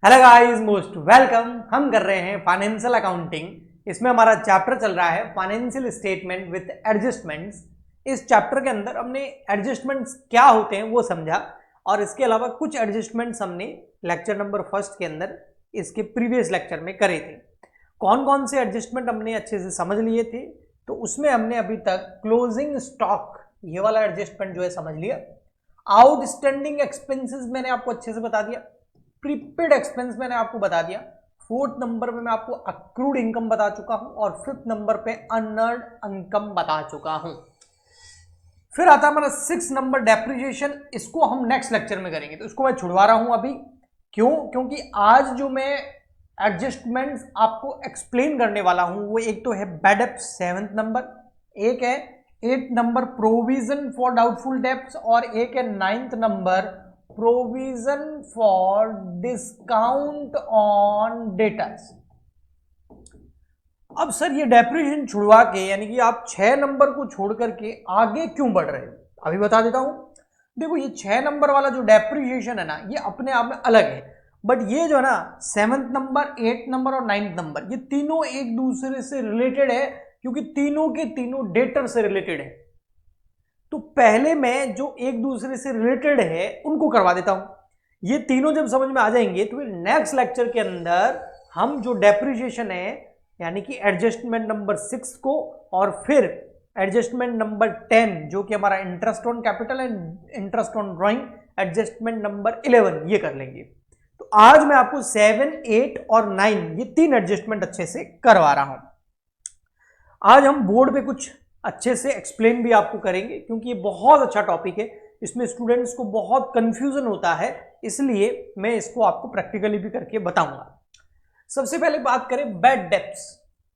Hello guys, most welcome. हम कर रहे हैं फाइनेंशियल अकाउंटिंग। इसमें हमारा चैप्टर चल रहा है फाइनेंशियल स्टेटमेंट विथ एडजस्टमेंट्स। इस चैप्टर के अंदर हमने एडजस्टमेंट्स क्या होते हैं वो समझा, और इसके अलावा कुछ एडजस्टमेंट्स हमने लेक्चर नंबर फर्स्ट के अंदर इसके प्रीवियस लेक्चर में करे थे। कौन कौन से एडजस्टमेंट हमने अच्छे से समझ लिए थे, तो उसमें हमने अभी तक क्लोजिंग स्टॉक ये वाला एडजस्टमेंट जो है समझ लिया। आउटस्टैंडिंग एक्सपेंसेस मैंने आपको अच्छे से बता दिया। प्रीपेड एक्सपेंस मैंने आपको बता दिया। फोर्थ नंबर पे मैं आपको अक्रूड इनकम बता चुका हूं, और फिफ्थ नंबर पे अनअर्न्ड इनकम बता चुका हूं। फिर आता है हमारा 6 नंबर डेप्रिसिएशन। इसको हम नेक्स्ट लेक्चर में करेंगे, तो इसको मैं छुड़वा रहा हूं अभी। क्यों? क्योंकि आज जो मैं एडजस्टमेंट्स आपको एक्सप्लेन करने वाला हूं वो एक तो है बैड डेप्ट 7th नंबर, एक है 8th number provision for doubtful debts, और एक है 9th number provision for discount on debtors. अब सर ये डेप्रिसिएशन छुड़वा के, यानी कि आप 6 नंबर को छोड़ करके आगे क्यों बढ़ रहे हो, अभी बता देता हूं। देखो, ये 6 नंबर वाला जो डेप्रिसिएशन है ना, ये अपने आप में अलग है, बट ये जो है ना 7th नंबर, 8th नंबर और 9th नंबर, ये तीनों एक दूसरे से रिलेटेड है, क्योंकि तीनों के तीनों डेटर से रिलेटेड है। तो पहले मैं जो एक दूसरे से रिलेटेड है उनको करवा देता हूं। ये तीनों जब समझ में आ जाएंगे तो फिर नेक्स्ट लेक्चर के अंदर हम जो डेप्रिसिएशन है, यानी कि एडजस्टमेंट नंबर 6 को, और फिर एडजस्टमेंट नंबर 10 जो कि हमारा interest on capital and interest on drawing, adjustment number 11 ये कर लेंगे। तो आज मैं आपको 7, 8 और 9 ये तीन एडजस्टमेंट अच्छे से करवा रहा हूं। आज हम बोर्ड पे कुछ अच्छे से एक्सप्लेन भी आपको करेंगे, क्योंकि ये बहुत अच्छा टॉपिक है। इसमें स्टूडेंट्स को बहुत कंफ्यूजन होता है, इसलिए मैं इसको आपको प्रैक्टिकली भी करके बताऊंगा। सबसे पहले बात करें बैड डेप्ट्स,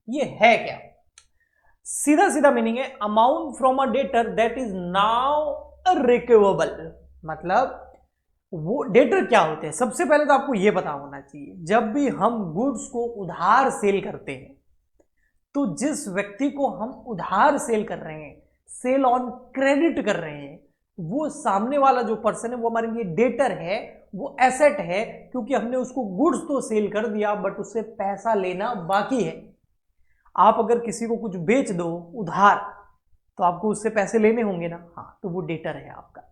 ये है क्या? सीधा सीधा मीनिंग है amount from a debtor that is now recoverable. मतलब वो डेटर क्या होते हैं, सबसे पहले तो आपको यह पता होना चाहिए, जब भी हम गुड्स को उधार सेल करते हैं तो जिस व्यक्ति को हम उधार सेल कर रहे हैं, सेल ऑन क्रेडिट कर रहे हैं, वो सामने वाला जो पर्सन है वो हमारे लिए डेटर है, वो एसेट है, क्योंकि हमने उसको गुड्स तो सेल कर दिया बट उससे पैसा लेना बाकी है। आप अगर किसी को कुछ बेच दो उधार, तो आपको उससे पैसे लेने होंगे ना, हाँ, तो वो डेटर है आपका।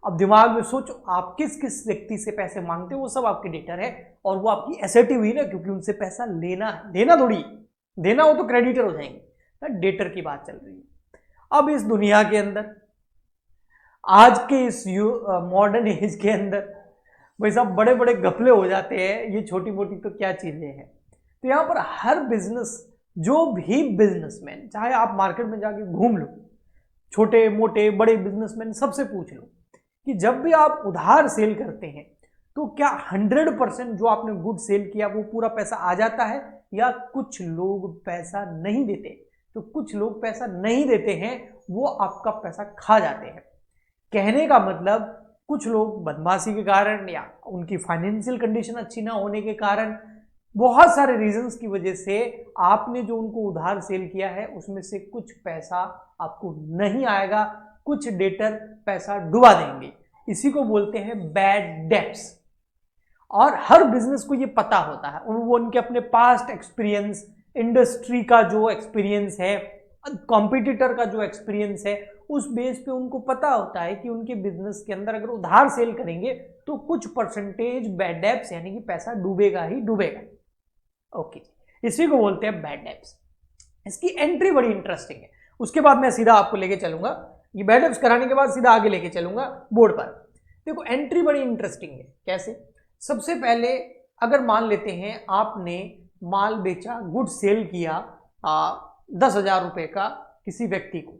अब दिमाग में सोचो, आप किस किस व्यक्ति से पैसे मांगते हो, वो सब आपके डेटर है, और वो आपकी एसेट ही हुई ना, क्योंकि उनसे पैसा लेना है। देना थोड़ी, देना हो तो क्रेडिटर हो जाएंगे ना, डेटर की बात चल रही है। अब इस दुनिया के अंदर, आज के इस मॉडर्न एज के अंदर, भाई साहब बड़े बड़े घपले हो जाते हैं, ये छोटी मोटी तो क्या चीजें हैं। तो यहां पर हर बिजनेस, जो भी बिजनेसमैन, चाहे आप मार्केट में जाके घूम लो, छोटे मोटे बड़े बिजनेसमैन सबसे पूछ लो कि जब भी आप उधार सेल करते हैं तो क्या 100% जो आपने गुड सेल किया वो पूरा पैसा आ जाता है, या कुछ लोग पैसा नहीं देते? तो कुछ लोग पैसा नहीं देते हैं, वो आपका पैसा खा जाते हैं। कहने का मतलब, कुछ लोग बदमाशी के कारण या उनकी फाइनेंशियल कंडीशन अच्छी ना होने के कारण, बहुत सारे रीजंस की वजह से आपने जो उनको उधार सेल किया है उसमें से कुछ पैसा आपको नहीं आएगा, कुछ डेटर पैसा डुबा देंगे। इसी को बोलते हैं बैड डेप्ट्स। और हर बिजनेस को ये पता होता है, वो उनके अपने पास्ट एक्सपीरियंस, इंडस्ट्री का जो एक्सपीरियंस है, कॉम्पिटिटर का जो एक्सपीरियंस है, उस बेस पे उनको पता होता है कि उनके बिजनेस के अंदर अगर उधार सेल करेंगे तो कुछ परसेंटेज बैड डेप्ट्स, यानी कि पैसा डूबेगा ही डूबेगा। ओके, इसी को बोलते हैं बैड डेप्ट्स। इसकी एंट्री बड़ी इंटरेस्टिंग है। उसके बाद मैं सीधा आपको लेके चलूंगा, ये बैड डेप्ट्स कराने के बाद सीधा आगे लेके चलूंगा बोर्ड पर। देखो, एंट्री बड़ी इंटरेस्टिंग है। कैसे? सबसे पहले अगर मान लेते हैं आपने माल बेचा, गुड सेल किया 10,000 रुपए का किसी व्यक्ति को,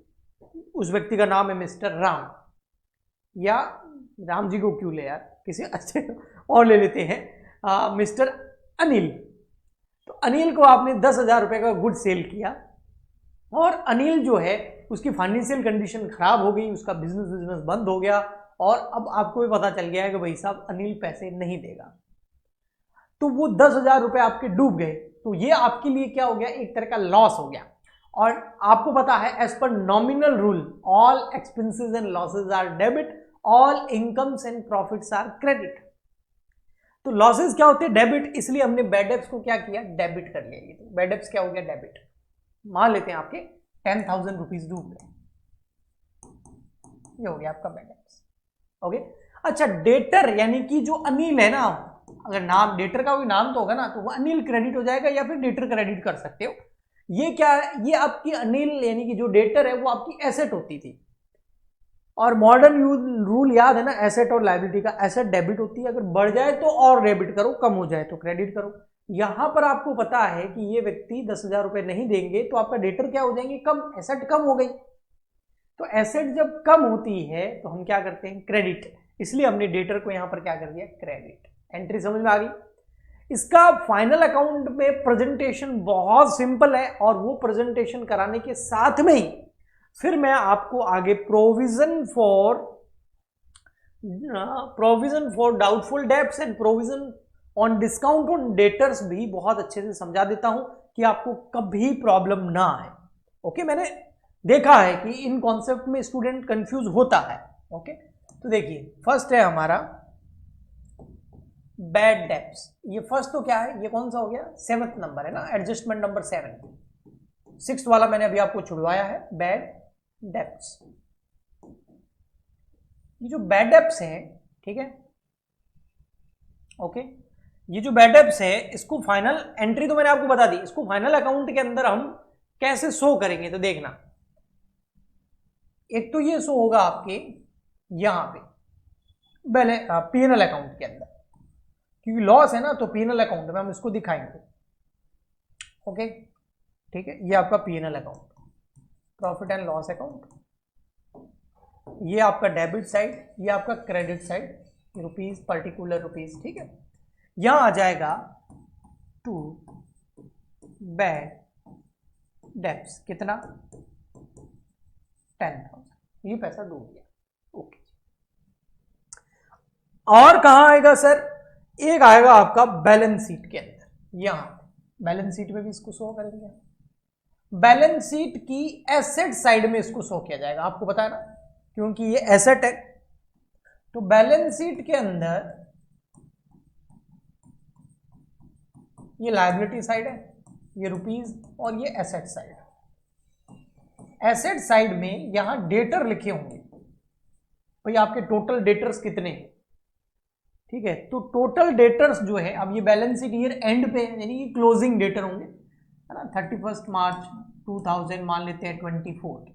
उस व्यक्ति का नाम है मिस्टर राम, या राम जी को क्यों ले यार, किसी अच्छे और ले लेते हैं, मिस्टर अनिल। तो अनिल को आपने 10,000 रुपए का गुड सेल किया, और अनिल जो है उसकी फाइनेंशियल कंडीशन खराब हो गई, उसका बिजनेस बंद हो गया, और अब आपको भी पता चल गया है कि भाई साहब अनिल पैसे नहीं देगा। तो वो 10,000 रुपए आपके डूब गए, तो ये आपके लिए क्या हो गया, एक तरह का लॉस हो गया। और आपको पता है as per nominal rule, all expenses and losses are debit, all incomes and profits are credit. तो लॉसेस क्या होते हैं? डेबिट, इसलिए हमने बैड डेब्ट्स को क्या किया? डेबिट कर लिया। तो बैड डेब्ट्स क्या हो गया? डेबिट। मान लेते हैं आपके 10,000 रुपीज डूब गए, ये हो गया आपका बैड डेब्ट्स। ओके। अच्छा, डेटर यानी कि जो अनिल है ना, अगर नाम डेटर का कोई नाम तो होगा ना, तो वो अनिल क्रेडिट हो जाएगा या फिर डेटर क्रेडिट कर सकते हो। ये क्या है? ये आपकी अनिल यानी कि जो डेटर है वो आपकी एसेट होती थी, और मॉडर्न रूल याद है ना, एसेट और लायबिलिटी का। एसेट डेबिट होती है, अगर बढ़ जाए तो और डेबिट करो, कम हो जाए तो क्रेडिट करो। यहां पर आपको पता है कि ये व्यक्ति 10,000 रुपए नहीं देंगे तो आपका डेटर क्या हो जाएंगे? कम, एसेट कम हो गई। तो एसेट जब कम होती है तो हम क्या करते हैं? क्रेडिट। इसलिए हमने डेटर को यहां पर क्या कर दिया? क्रेडिट। एंट्री समझ में आ गई? इसका फाइनल अकाउंट में प्रेजेंटेशन बहुत सिंपल है, और वो प्रेजेंटेशन कराने के साथ में ही फिर मैं आपको आगे provision for doubtful debts and provision on discount on debtors भी बहुत अच्छे से समझा देता हूं कि आपको कभी प्रॉब्लम ना आए। ओके, मैंने देखा है कि इन कॉन्सेप्ट में स्टूडेंट कंफ्यूज होता है। ओके, तो देखिए फर्स्ट है हमारा बैड डेब्ट्स। ये फर्स्ट तो क्या है? ये कौन सा हो गया? 7th नंबर है ना, एडजस्टमेंट नंबर 7। 6th वाला मैंने अभी आपको छुड़वाया है, बैड डेब्ट्स। ये जो बैड डेब्ट्स है, ठीक है, ओके, ये जो बैड डेब्ट्स है इसको फाइनल एंट्री तो मैंने आपको बता दी, इसको फाइनल अकाउंट के अंदर हम कैसे शो करेंगे? तो देखना, एक तो ये शो होगा आपके यहां पे पीएनएल अकाउंट के अंदर, क्योंकि लॉस है ना, तो पीएनएल अकाउंट में हम इसको दिखाएंगे। ओके, ठीक है, ये आपका PNL account, profit and loss account, ये आपका डेबिट साइड, ये आपका credit side, rupees, particular rupees, ठीक है। यहां आ जाएगा टू बैड डेब्ट्स, कितना? 10,000, ये पैसा डूब गया। ओके, और कहां आएगा सर? एक आएगा आपका बैलेंस शीट के अंदर, यहां बैलेंस शीट में भी इसको शो करेंगे। बैलेंस शीट की एसेट साइड में इसको शो किया जाएगा, आपको पता है ना, क्योंकि ये एसेट है। तो बैलेंस शीट के अंदर ये लायबिलिटी साइड है, ये रुपीज, और ये एसेट साइड। एसेट साइड में यहां डेटर लिखे होंगे, भाई आपके टोटल डेटर्स कितने हैं, ठीक है। तो टोटल डेटर्स जो है, अब ये बैलेंस शीट ईयर एंड पे है, यानी कि क्लोजिंग डेटर होंगे, है ना। 31 मार्च 2000 मान लेते हैं 24,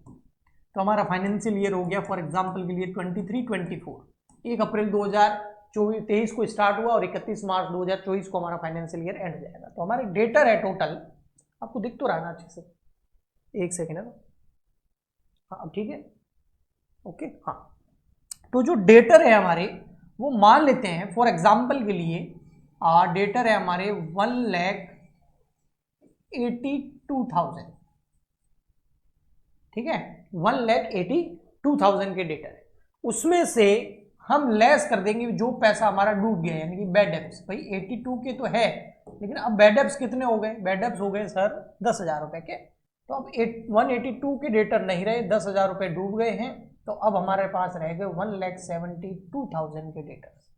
तो हमारा फाइनेंशियल ईयर हो गया फॉर एग्जांपल के लिए 23-24। 1 अप्रैल 2023 को स्टार्ट हुआ और 31 मार्च 2024 को हमारा फाइनेंशियल ईयर एंड हो जाएगा। तो हमारे डेटर है टोटल, आपको दिख तो रहा है ना अच्छे से? एक सेकेंड है ना, हाँ ठीक है, ओके, हाँ। तो जो डेटर है हमारे, वो मान लेते हैं फॉर एग्जांपल के लिए डेटर है हमारे 1,82,000, ठीक है, 1,82,000 के डेटर है। उसमें से हम लेस कर देंगे जो पैसा हमारा डूब गया, यानी कि बैड डेब्ट्स। भाई 82 के तो है, लेकिन अब बैड डेब्ट्स कितने हो गए? बैड डेब्ट्स हो गए सर 10,000 रुपए के। तो अब 182 के डेटर नहीं रहे, 10,000 रुपए डूब गए हैं, तो अब हमारे पास रह गए 1,72,000 के डेटर्स।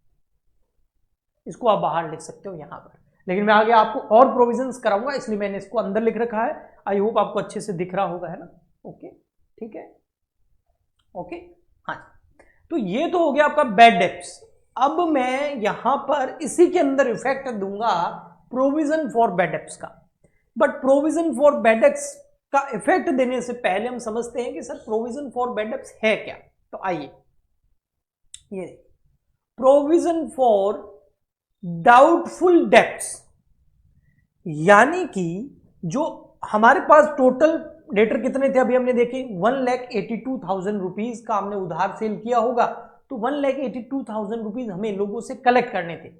इसको आप बाहर लिख सकते हो यहां पर, लेकिन मैं आगे आपको और प्रोविजंस कराऊंगा, इसलिए मैंने इसको अंदर लिख रखा है। आई होप आपको अच्छे से दिख रहा होगा, है ना? ओके, ठीक है, ओके, हाँ। तो ये तो हो गया आपका बैड डेब्ट्स। अब मैं यहां पर इसी के अंदर इफेक्ट दूंगा प्रोविजन फॉर बैड डेब्ट्स का। But provision for bad debts का इफेक्ट देने से पहले हम समझते हैं कि sir provision for bad debts है क्या। तो आइए, ये प्रोविजन फॉर डाउटफुल डेब्ट्स, यानी कि जो हमारे पास टोटल डेटर कितने थे अभी हमने देखे, 1,82,000 रुपीज का हमने उधार सेल किया होगा। तो 1,82,000 रुपीज हमें लोगों से कलेक्ट करने थे।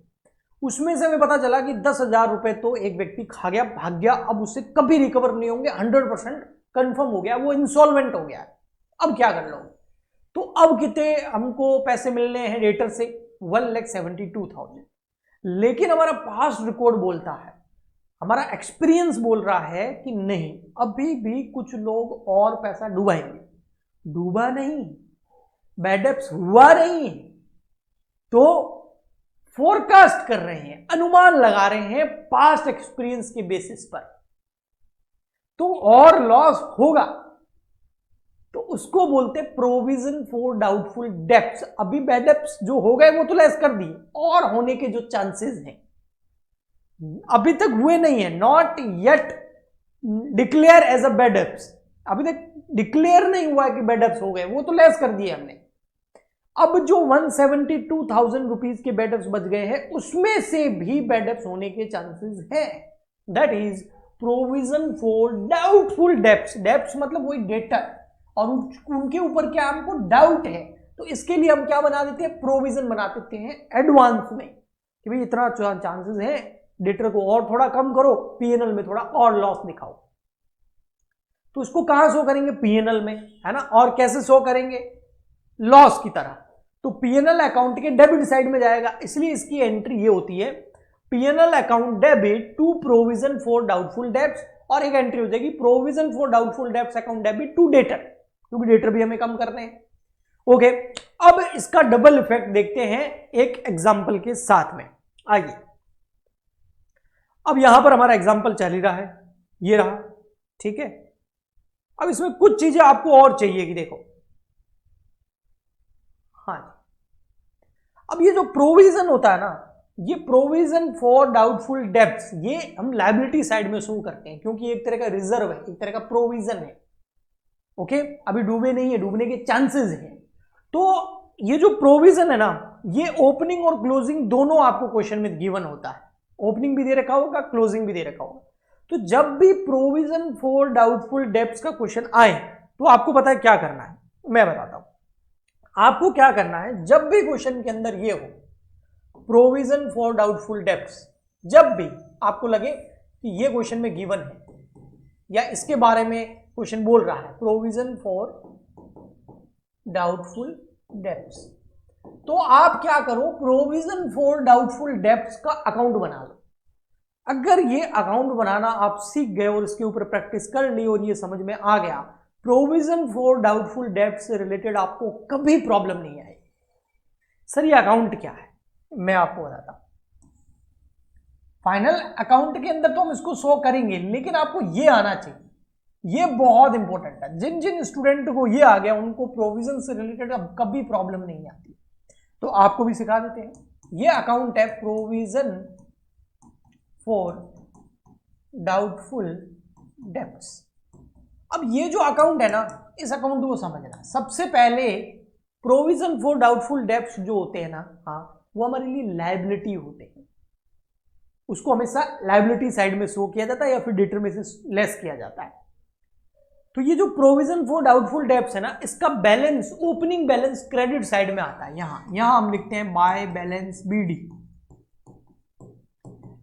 उसमें से हमें पता चला कि 10,000 रुपए तो एक व्यक्ति खा गया, भाग गया, अब उससे कभी रिकवर नहीं होंगे, 100% कंफर्म हो गया, वो इंसॉल्वेंट हो गया। अब क्या कर लो? तो अब कितने हमको पैसे मिलने हैं डेटर से? 1,72,000। लेकिन हमारा पास्ट रिकॉर्ड बोलता है, हमारा एक्सपीरियंस बोल रहा है कि नहीं, अभी भी कुछ लोग और पैसा डुबाएंगे। डूबा नहीं, बैड डेब्ट्स हुआ नहीं, तो फोरकास्ट कर रहे हैं, अनुमान लगा रहे हैं पास्ट एक्सपीरियंस के बेसिस पर, तो और लॉस होगा तो उसको बोलते हैं प्रोविजन फॉर डाउटफुल डेब्ट्स। अभी बैड डेब्ट्स जो हो गए वो तो लेस कर दिए, और होने के जो चांसेस हैं अभी तक हुए नहीं है, not yet declare as a bad debts, अभी तक डिक्लेयर नहीं हुआ कि बैड डेब्ट्स हो गए, वो तो लेस कर दिए हमने। अब जो 172,000 रुपीज के बैड डेब्ट्स बच गए हैं उसमें से भी बैड डेब्ट्स होने के चांसेस हैं, that is provision for doubtful debts. Debts मतलब वही डेटर, और उनके ऊपर क्या हमको डाउट है, तो इसके लिए हम क्या बना देते हैं, प्रोविजन बना देते हैं एडवांस में कि भाई इतना चांसेस है, डेटर को और थोड़ा कम करो, पीएनएल में थोड़ा और लॉस दिखाओ। तो इसको कहां शो करेंगे, पीएनएल में, है ना। और कैसे शो करेंगे, लॉस की तरह, तो पीएनएल अकाउंट के डेबिट साइड में जाएगा, इसलिए इसकी एंट्री ये होती है PNL account debit to provision for doubtful debts, और एक एंट्री हो जाएगी provision for doubtful debts account debit to debtor, क्योंकि डेटर भी हमें कम करने हैं। ओके, अब इसका डबल इफेक्ट देखते हैं एक एग्जांपल के साथ में, आइए। अब यहां पर हमारा एग्जांपल चल ही रहा है, ये रहा, ठीक है। अब इसमें कुछ चीजें आपको और चाहिए कि देखो, हाँ, अब ये जो प्रोविजन होता है ना, ये प्रोविजन फॉर डाउटफुल डेब्ट्स, ये हम लायबिलिटी साइड में शो करते हैं, क्योंकि एक तरह का रिजर्व है, एक तरह का प्रोविजन है। ओके, अभी डूबे नहीं है, डूबने के चांसेस हैं। तो ये जो प्रोविजन है ना, ये ओपनिंग और क्लोजिंग दोनों आपको क्वेश्चन में गिवन होता है, ओपनिंग भी दे रखा होगा, क्लोजिंग भी दे रखा होगा। तो जब भी प्रोविजन फॉर डाउटफुल डेब्ट्स का क्वेश्चन आए तो आपको पता है क्या करना है, मैं बताता हूं आपको क्या करना है। जब भी क्वेश्चन के अंदर ये हो प्रोविजन फॉर डाउटफुल डेब्ट्स, जब भी आपको लगे कि ये क्वेश्चन में गिवन है या इसके बारे में क्वेश्चन बोल रहा है, प्रोविजन फॉर डाउटफुल डेब्ट्स, तो आप क्या करो, प्रोविजन फॉर डाउटफुल डेब्ट्स का अकाउंट बना लो। अगर ये अकाउंट बनाना आप सीख गए और इसके ऊपर प्रैक्टिस कर ली और ये समझ में आ गया, प्रोविजन फॉर डाउटफुल डेब्ट्स से रिलेटेड आपको कभी प्रॉब्लम नहीं आएगी। सर ये अकाउंट क्या है, मैं आपको बताता हूं। फाइनल अकाउंट के अंदर तो हम इसको शो करेंगे, लेकिन आपको ये आना चाहिए, ये बहुत इंपॉर्टेंट है। जिन जिन स्टूडेंट को ये आ गया उनको प्रोविजन से रिलेटेड अब कभी प्रॉब्लम नहीं आती, तो आपको भी सिखा देते हैं। ये अकाउंट है प्रोविजन फॉर डाउटफुल डेब्ट्स। अब ये जो अकाउंट है ना, इस अकाउंट को समझना, सबसे पहले प्रोविजन फॉर डाउटफुल डेब्ट्स जो होते हैं ना, हाँ, वो हमारे लिए लायबिलिटी होते हैं, उसको हमेशा लायबिलिटी साइड में शो किया जाता है या फिर डेटर में से लेस किया जाता है। तो ये जो प्रोविजन फॉर डाउटफुल डेब्ट्स है ना, इसका balance, opening balance credit side में आता है। यहां हम लिखते हैं बाय बैलेंस बीडी।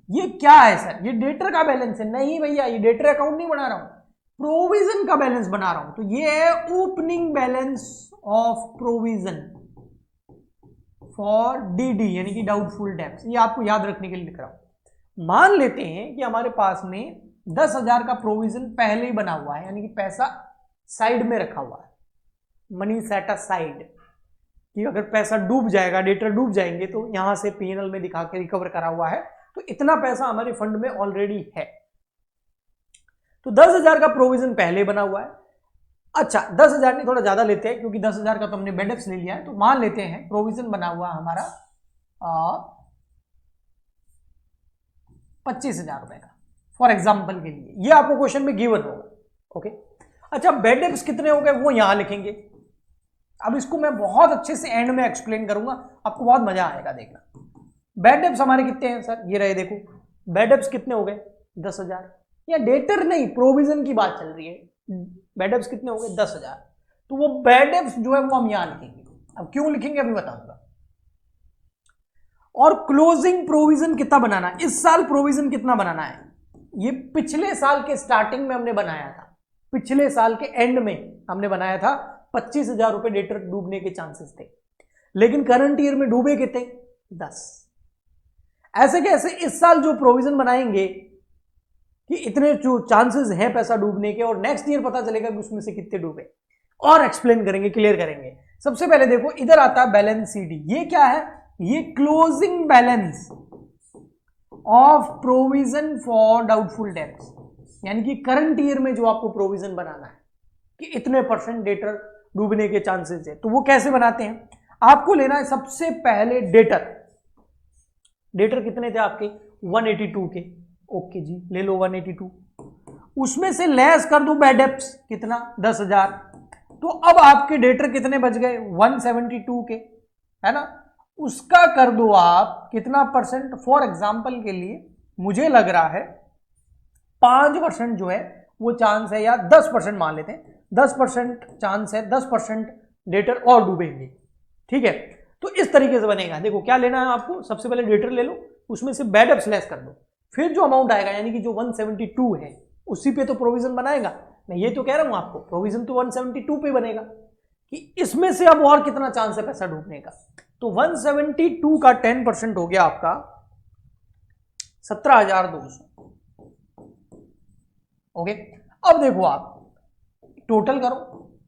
ये क्या है सर, ये डेटर का बैलेंस है? नहीं भैया, ये डेटर अकाउंट नहीं बना रहा हूं, प्रोविजन का बैलेंस बना रहा हूं। तो ये है opening balance of provision for DD, यानी कि डाउटफुल डेब्ट्स। ये आपको याद रखने के लिए लिख रहा हूं। मान लेते हैं कि हमारे पास में 10,000 का प्रोविजन पहले ही बना हुआ है, यानी कि पैसा साइड में रखा हुआ है, मनी सेट असाइड, कि अगर पैसा डूब जाएगा, डेटर डूब जाएंगे तो यहां से पीएनएल में दिखा के रिकवर करा हुआ है, तो इतना पैसा हमारे फंड में ऑलरेडी है। तो 10,000 का प्रोविजन पहले बना हुआ है। अच्छा, 10,000 नहीं, थोड़ा ज्यादा लेते हैं, क्योंकि 10,000 का तो हमने बैड डेब्ट्स ले लिया है। तो मान लेते हैं प्रोविजन बना हुआ हमारा 25,000 रुपए का, फॉर एग्जाम्पल के लिए। ये आपको क्वेश्चन में गिवन होगा। ओके, अच्छा, बैड डेब्ट्स कितने हो गए वो यहां लिखेंगे। अब इसको मैं बहुत अच्छे से एंड में एक्सप्लेन करूंगा, आपको बहुत मजा आएगा देखना। बैड डेब्ट्स हमारे कितने हैं सर, ये रहे, देखो बैड डेब्ट्स कितने हो गए, 10,000। या डेटर नहीं, प्रोविजन की बात चल रही है। बैड डेब्ट्स कितने हो गए, 10,000। तो वो बैड डेब्ट्स जो है वो हम यहां लिखेंगे। अब क्यों लिखेंगे अभी बताऊंगा। और क्लोजिंग प्रोविजन कितना बनाना है, इस साल प्रोविजन कितना बनाना है, ये पिछले साल के स्टार्टिंग में हमने बनाया था, पिछले साल के एंड में हमने बनाया था। 25,000 रुपए डेटर डूबने के चांसेस थे, लेकिन करंट ईयर में डूबे कितने, 10। ऐसे कैसे इस साल जो प्रोविजन बनाएंगे कि इतने जो चांसेस हैं पैसा डूबने के, और नेक्स्ट ईयर पता चलेगा कि उसमें से कितने डूबे, और एक्सप्लेन करेंगे, क्लियर करेंगे। सबसे पहले देखो, इधर आता है बैलेंस सीडी। ये क्या है, ये closing balance of provision for doubtful debts, यानी कि करंट ईयर में जो आपको प्रोविजन बनाना है कि इतने % डेटर डूबने के चांसेस है, तो वो कैसे बनाते हैं? आपको लेना है सबसे पहले डेटर कितने थे आपके 182 के, ओके जी ले लो 182, उसमें से लेस कर दो बैड डेब्ट्स कितना 10,000, तो अब आपके डेटर कितने बच गए 172 के, है ना? उसका कर दो आप कितना %, फॉर एग्जांपल के लिए मुझे लग रहा है 5% जो है वो चांस है, या 10% मान लेते हैं, 10% चांस है, 10% डेटर और डूबेंगे, ठीक है? तो इस तरीके से बनेगा। देखो क्या लेना है आपको, सबसे पहले डेटर ले लो, उसमें से बैड डेब्ट्स लेस कर दो, फिर जो अमाउंट आएगा यानी कि जो 172 है उसी पे तो प्रोविजन बनाएगा। मैं ये तो कह रहा हूं आपको प्रोविजन तो 172 पे बनेगा कि इसमें से अब और कितना चांस है पैसा डूबने का, तो 172 का 10% हो गया आपका 17,200, ओके। अब देखो आप टोटल करो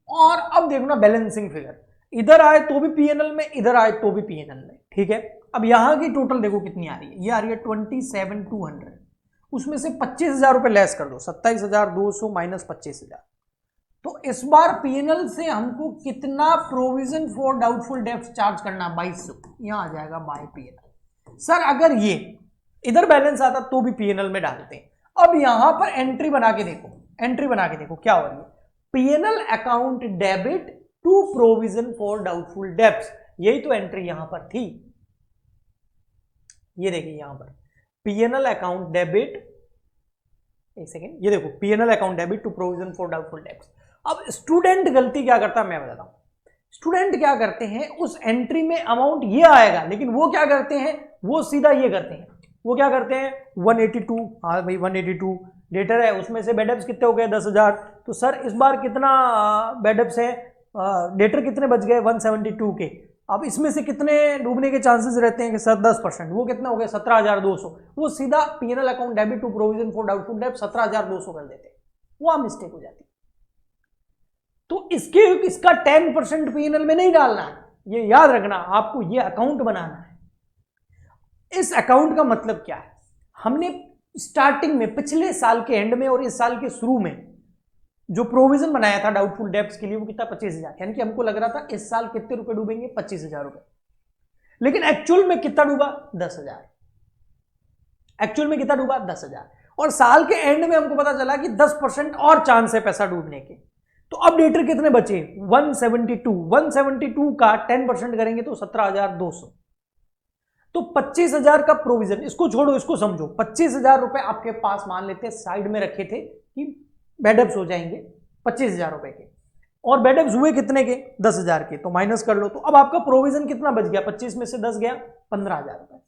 और अब देखो ना बैलेंसिंग फिगर, इधर आए तो भी पीएनएल में, इधर आए तो भी पीएनएल में, ठीक है। अब यहां की टोटल देखो कितनी आ रही है, ये आ रही है 27,200, उसमें से 25,000 रुपए लेस कर दो, 27,200 माइनस 25,000, तो इस बार पीएनएल से हमको कितना provision for doubtful debts charge करना, 2200, यहां आ जाएगा बाय पीएनएल। सर अगर ये इधर बैलेंस आता तो भी पीएनएल में डालते हैं। अब यहां पर एंट्री बना के देखो, एंट्री बना के देखो क्या हो रही है, PNL account debit to provision for doubtful debts, यही तो एंट्री यहां पर थी। ये देखिए यहां पर पीएनएल अकाउंट डेबिट, एक सेकेंड, ये देखो PNL account debit to provision for doubtful debts. अब स्टूडेंट गलती क्या करता है मैं बताता हूं, स्टूडेंट क्या करते हैं, उस एंट्री में अमाउंट ये आएगा, लेकिन वो क्या करते हैं, वो सीधा ये करते हैं, वो क्या करते हैं 182, हाँ भाई 182 डेटर है, उसमें से बैड डेब्ट्स कितने हो गए 10,000, तो सर इस बार कितना बैड डेब्ट्स है, डेटर कितने बच गए 172 के, अब इसमें से कितने डूबने के चांसेस रहते हैं कि सर 10%, वो कितना हो गया 17,200, वो सीधा PNL account debit to provision for doubtful डेब्ट 17,200 कर देते हैं, वो मिस्टेक हो जाती है। तो इसका 10% पीएनएल में नहीं डालना है, ये याद रखना, आपको ये अकाउंट बनाना है। इस अकाउंट का मतलब क्या है, हमने स्टार्टिंग में पिछले साल के एंड में और इस साल के शुरू में जो प्रोविजन बनाया था डाउटफुल डेब्ट्स के लिए वो कितना 25,000, यानी कि हमको लग रहा था इस साल कितने रुपए डूबेंगे 25,000 रुपए, लेकिन एक्चुअल में कितना डूबा 10,000, एक्चुअल में कितना डूबा 10,000, और साल के एंड में हमको पता चला कि 10% और चांस है पैसा डूबने के, तो अब डेटर कितने बचे 172 का 10% करेंगे तो 17,200, तो 25,000 का प्रोविजन, इसको छोड़ो इसको समझो, 25,000 रुपए आपके पास मान लेते साइड में रखे थे कि बैड डेब्ट्स हो जाएंगे 25,000 रुपए के, और बैड डेब्ट्स हुए कितने के 10,000 के, तो माइनस कर लो, तो अब आपका प्रोविजन कितना बच गया, 25 में से 10 गया 15,000 रुपए,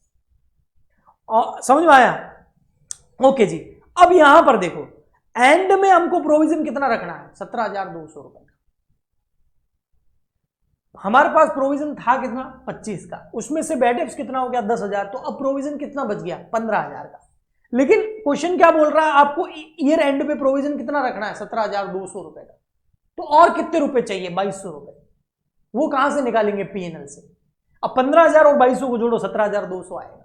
और समझ में आया, ओके जी। अब यहां पर देखो एंड में हमको प्रोविजन कितना रखना है 17,200 रुपए का, हमारे पास प्रोविजन था कितना 25 का, उसमें से बैड डेब्ट्स कितना हो गया 10,000, तो अब प्रोविजन कितना बच गया 15,000 का, लेकिन क्वेश्चन क्या बोल रहा है आपको ईयर एंड पे प्रोविजन कितना रखना है 17,200 रुपए का, तो और कितने रुपए चाहिए 2,200 रुपए, वो कहां से निकालेंगे पीएनएल से, अब 15,000 और 2,200 को जोड़ो 17,200 आएगा।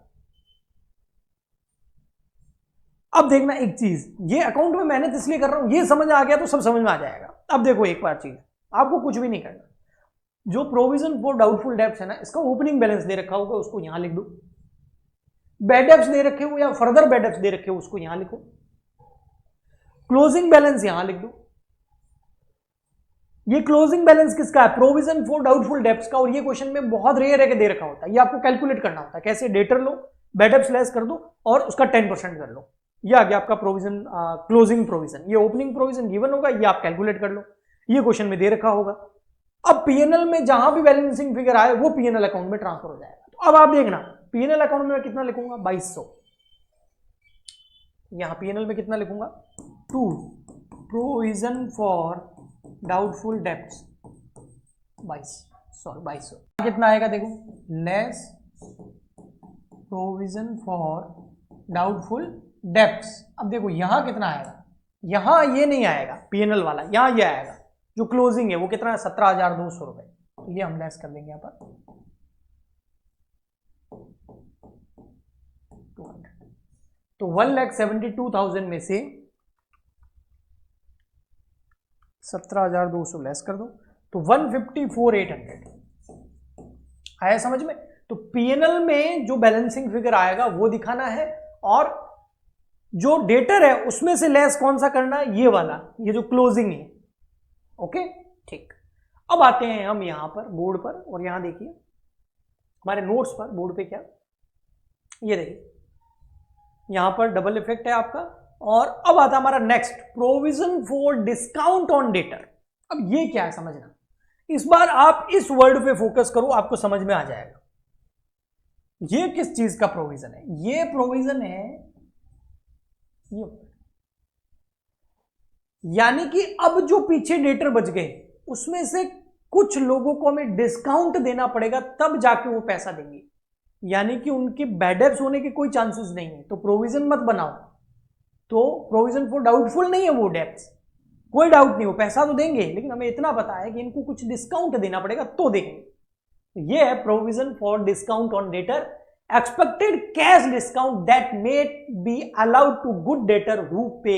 अब देखना एक चीज, ये अकाउंट में मेहनत इसलिए कर रहा हूं, ये समझ आ गया तो सब समझ में आ जाएगा। अब देखो एक बार चीज, आपको कुछ भी नहीं करना, जो प्रोविजन फॉर डाउटफुल डेब्ट्स है ना, इसका ओपनिंग बैलेंस दे रखा होगा उसको यहां लिख दो, बैड डेब्ट्स दे रखे हो या फर्दर बैड डेब्ट्स दे रखे हो उसको यहां लिखो, क्लोजिंग बैलेंस यहां लिख दो, ये क्लोजिंग बैलेंस किसका है प्रोविजन फॉर डाउटफुल डेब्ट्स का, और ये क्वेश्चन में बहुत रेयर है कि दे रखा होता है, ये आपको कैलकुलेट करना होता है, कैसे डेटर लो बैड डेब्ट्स लेस कर दो और उसका 10% कर लो, ये आ गया आपका प्रोविजन क्लोजिंग प्रोविजन, ये ओपनिंग प्रोविजन गिवन होगा, ये आप कैलकुलेट कर लो, ये क्वेश्चन में दे रखा होगा। अब पीएनएल में जहां भी बैलेंसिंग फिगर आए वो पीएनएल अकाउंट में ट्रांसफर हो जाएगा, तो अब आप देखना पीएनएल अकाउंट में मैं कितना लिखूंगा 2,200, यहां पीएनएल में कितना लिखूंगा to provision for doubtful debts 2,200 कितना आएगा देखो, less provision for doubtful debts. अब देखो यहां कितना आएगा, यहां ये नहीं आएगा पीएनएल वाला, यहां ये आएगा जो क्लोजिंग है वो कितना है 17,200 रुपए, तो ये हम लेस कर देंगे यहां पर, तो 1,72,000 में से 17,200 लेस कर दो तो 154,800 आया समझ में। तो पीएनएल में जो बैलेंसिंग फिगर आएगा वो दिखाना है और जो डेटर है उसमें से लेस कौन सा करना है, ये वाला, ये जो क्लोजिंग है। ओके ठीक। अब आते हैं हम यहां पर बोर्ड पर और यहां देखिए हमारे नोट्स पर बोर्ड पे क्या, ये देखिए यहां पर डबल इफेक्ट है आपका। और अब आता हमारा next provision for discount on debtor. अब ये क्या है समझना, इस बार आप इस वर्ड पे फोकस करो, आपको समझ में आ जाएगा ये किस चीज का प्रोविजन है। ये प्रोविजन है ये, यानी कि अब जो पीछे डेटर बच गए उसमें से कुछ लोगों को हमें डिस्काउंट देना पड़ेगा तब जाके वो पैसा देंगे, यानी कि उनके बैड डेब्ट्स होने के कोई चांसेस नहीं है। तो प्रोविजन मत बनाओ, तो प्रोविजन फॉर डाउटफुल नहीं है वो डेब्ट्स, कोई डाउट नहीं, वो पैसा तो देंगे लेकिन हमें इतना पता है कि इनको कुछ डिस्काउंट देना पड़ेगा तो देंगे। ये है provision for discount on debtor, expected cash discount that may be allowed to good debtor who pay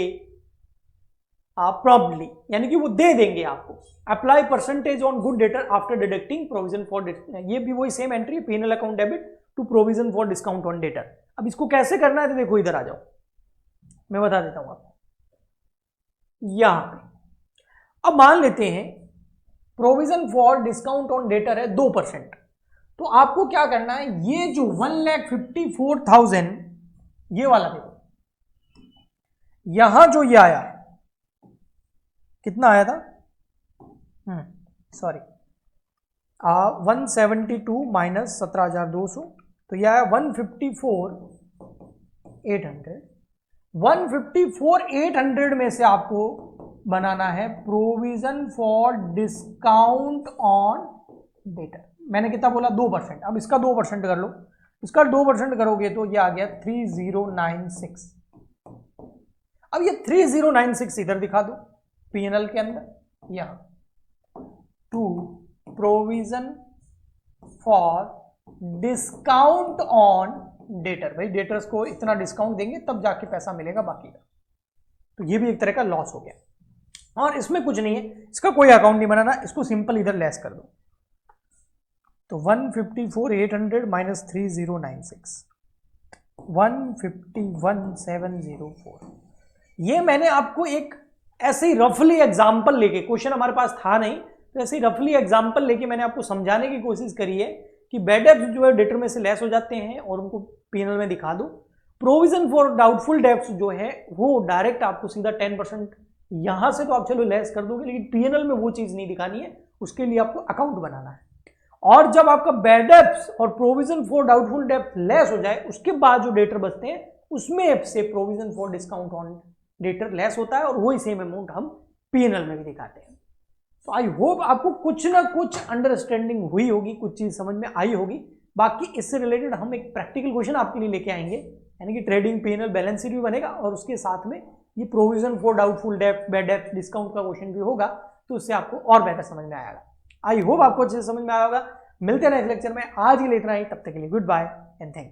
promptly, यानी कि वो दे देंगे आपको। Apply percentage on good debtor after deducting provision for, ये भी वही same entry, PNL account debit to provision for discount on debtor. अब इसको कैसे करना है तो देखो इधर आ जाओ, मैं बता देता हूं आपको। यहां पे अब मान लेते हैं provision for discount on debtor है 2%, तो आपको क्या करना है, ये जो 1,54,000 ये वाला देखो, यहां जो ये आया कितना आया था, सॉरी 172 माइनस 17,200, तो यह आया 154,800। 154,800 में से आपको बनाना है provision for discount on debtor. मैंने कितना बोला 2%, अब इसका 2% कर लो, इसका 2% करोगे तो ये आ गया 3096। अब ये 3096 इधर दिखा दो पीएनएल के अंदर, यहां to provision for discount on debtor. भाई डेटर्स को इतना डिस्काउंट देंगे तब जाके पैसा मिलेगा बाकी का, तो ये भी एक तरह का लॉस हो गया। और इसमें कुछ नहीं है, इसका कोई अकाउंट नहीं बनाना, इसको सिंपल इधर लेस कर दो। तो 154,800 माइनस 3096 151,704। ये मैंने आपको एक ऐसे ही रफली एग्जाम्पल लेके, क्वेश्चन हमारे पास था नहीं तो ऐसे ही रफली एग्जाम्पल लेके मैंने आपको समझाने की कोशिश करी है कि बैड डेब्ट्स जो है डेटर में से लेस हो जाते हैं और उनको पीएनएल में दिखा दो। प्रोविजन फॉर डाउटफुल डेब्ट्स जो है वो डायरेक्ट आपको सीधा 10% यहां से तो आप चलो लेस कर दोगे, लेकिन पीएनएल में वो चीज नहीं दिखानी है, उसके लिए आपको अकाउंट बनाना है। और जब आपका बैड डेब्ट्स और प्रोविजन फॉर डाउटफुल डेब्ट लेस हो जाए उसके बाद जो डेटर बचते हैं उसमें से provision for discount on debtor less होता है और वही सेम अमाउंट हम पीएनएल में भी दिखाते हैं। तो आई होप आपको कुछ ना कुछ अंडरस्टैंडिंग हुई होगी, कुछ चीज समझ में आई होगी। बाकी इससे रिलेटेड हम एक प्रैक्टिकल क्वेश्चन आपके लिए लेके आएंगे, यानी कि ट्रेडिंग पीएनएल बैलेंस शीट भी बनेगा और उसके साथ में ये प्रोविजन फॉर डाउटफुल डेब्ट, बैड डेब्ट, डिस्काउंट का क्वेश्चन भी होगा, तो उससे आपको और बेहतर समझ में आएगा। आई होप आपको अच्छे से समझ में आया होगा। मिलते हैं नेक्स्ट लेक्चर में, आज के लिए इतना ही, तब तक के लिए goodbye and thank you.